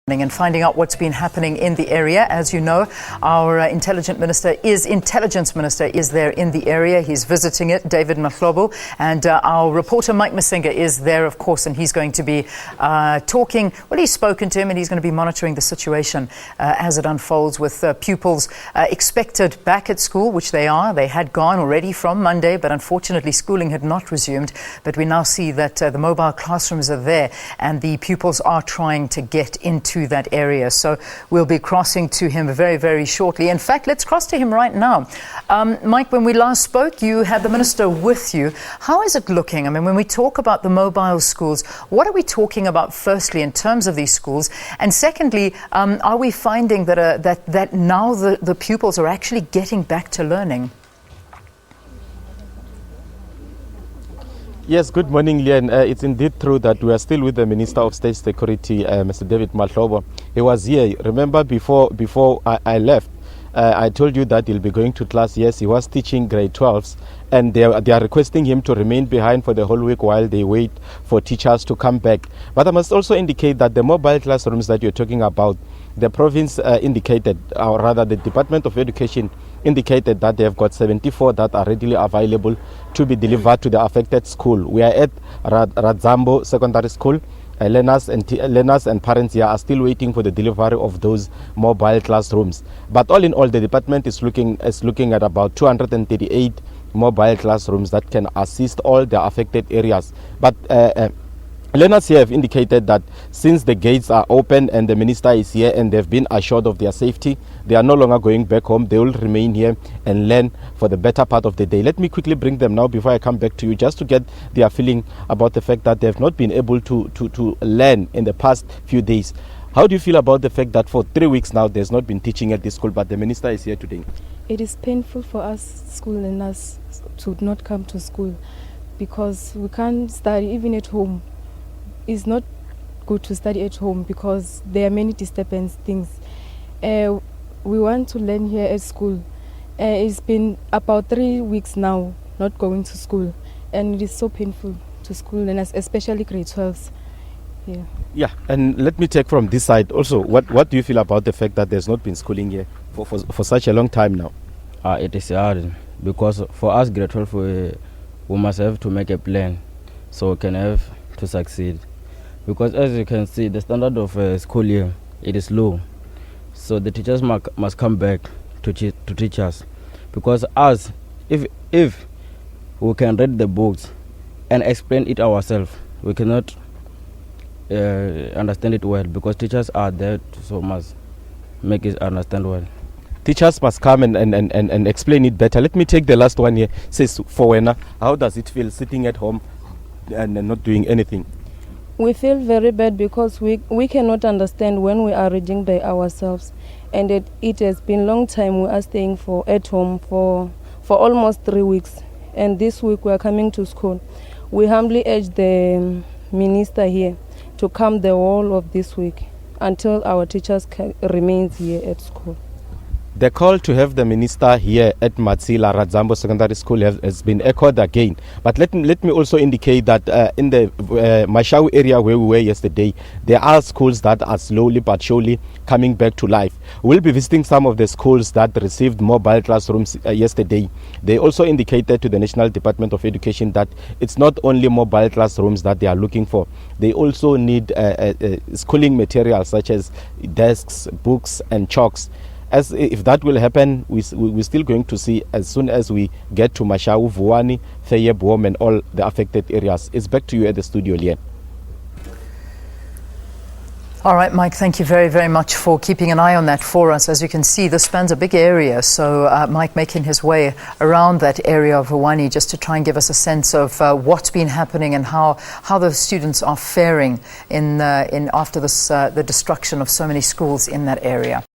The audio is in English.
And finding out what's been happening in the area. As you know, our intelligence minister is there in the area. He's visiting it, David Mahlobo, and our reporter Mike Masinga is there, of course, and he's going to be talking. Well, he's spoken to him, and he's going to be monitoring the situation as it unfolds with pupils expected back at school, which they are. They had gone already from Monday, but unfortunately schooling had not resumed. But we now see that the mobile classrooms are there, and the pupils are trying to get into that area. So we'll be crossing to him very, very shortly. In fact, let's cross to him right now. Mike, when we last spoke, you had the minister with you. How is it looking? I mean, when we talk about the mobile schools, what are we talking about firstly in terms of these schools? And secondly, are we finding that now the pupils are actually getting back to learning? Yes, good morning, Lian. It's indeed true that we are still with the Minister of State Security, Mr. David Mahlobo. He was here. Remember, before I left, I told you that he'll be going to class. Yes, he was teaching grade 12s, and they are requesting him to remain behind for the whole week while they wait for teachers to come back. But I must also indicate that the mobile classrooms that you're talking about, the province indicated, or rather the Department of Education indicated that they have got 74 that are readily available to be delivered to the affected school. We are at Radzambo Secondary School. Learners and parents here are still waiting for the delivery of those mobile classrooms. But all in all, the department is looking at about 238 mobile classrooms that can assist all the affected areas. But learners here have indicated that since the gates are open and the minister is here and they've been assured of their safety, they are no longer going back home. They will remain here and learn for the better part of the day. Let me quickly bring them now before I come back to you, just to get their feeling about the fact that they have not been able to learn in the past few days. How do you feel about the fact that for 3 weeks now there's not been teaching at this school, but the minister is here today? It is painful for us school learners to not come to school because we can't study even at home. It's not good to study at home because there are many disturbance things. We want to learn here at school. It's been about 3 weeks now not going to school, and it is so painful to school learners, especially grade 12s. Yeah, and let me take from this side also. What do you feel about the fact that there's not been schooling here for such a long time now? It is hard because for us grade 12 we must have to make a plan so we can have to succeed. Because as you can see, the standard of school here, it is low. So the teachers must come back to teach us. Because us, if we can read the books and explain it ourselves, we cannot understand it well, because teachers are there so must make it understand well. Teachers must come and explain it better. Let me take the last one here. Says Vuwani, how does it feel sitting at home and not doing anything? We feel very bad because we cannot understand when we are reading by ourselves, and it has been a long time we are staying at home for almost 3 weeks, and this week we are coming to school. We humbly urge the minister here to come the whole of this week until our teachers remains here at school. The call to have the minister here at Matsila Radzambo Secondary School has been echoed again. But let me also indicate that in the Mashau area where we were yesterday, there are schools that are slowly but surely coming back to life. We'll be visiting some of the schools that received mobile classrooms yesterday. They also indicated to the National Department of Education that it's not only mobile classrooms that they are looking for. They also need schooling materials such as desks, books and chalks. As if that will happen, we're still going to see as soon as we get to Mashau, Vuwani, Feyebom and all the affected areas. It's back to you at the studio, Lian. All right, Mike, thank you very, very much for keeping an eye on that for us. As you can see, this spans a big area. So Mike making his way around that area of Vuwani just to try and give us a sense of what's been happening and how the students are faring in after this the destruction of so many schools in that area.